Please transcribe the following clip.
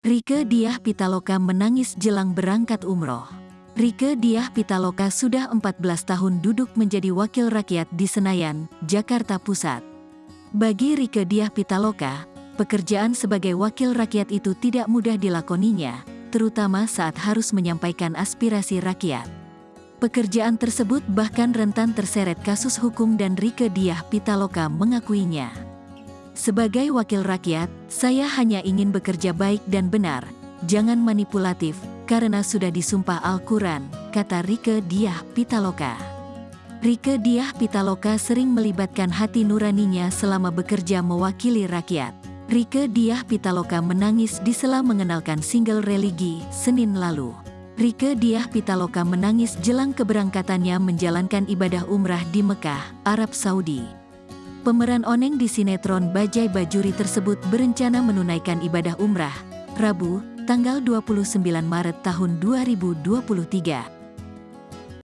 Rieke Diah Pitaloka menangis jelang berangkat umroh. Rieke Diah Pitaloka sudah 14 tahun duduk menjadi wakil rakyat di Senayan, Jakarta Pusat. Bagi Rieke Diah Pitaloka, pekerjaan sebagai wakil rakyat itu tidak mudah dilakoninya, terutama saat harus menyampaikan aspirasi rakyat. Pekerjaan tersebut bahkan rentan terseret kasus hukum dan Rieke Diah Pitaloka mengakuinya. Sebagai wakil rakyat, saya hanya ingin bekerja baik dan benar, jangan manipulatif, karena sudah disumpah Al-Quran, kata Rieke Diah Pitaloka. Rieke Diah Pitaloka sering melibatkan hati nuraninya selama bekerja mewakili rakyat. Rieke Diah Pitaloka menangis di sela mengenalkan single religi, Senin lalu. Rieke Diah Pitaloka menangis jelang keberangkatannya menjalankan ibadah umrah di Mekah, Arab Saudi. Pemeran Oneng di sinetron Bajai Bajuri tersebut berencana menunaikan ibadah umrah, Rabu, tanggal 29 Maret tahun 2023.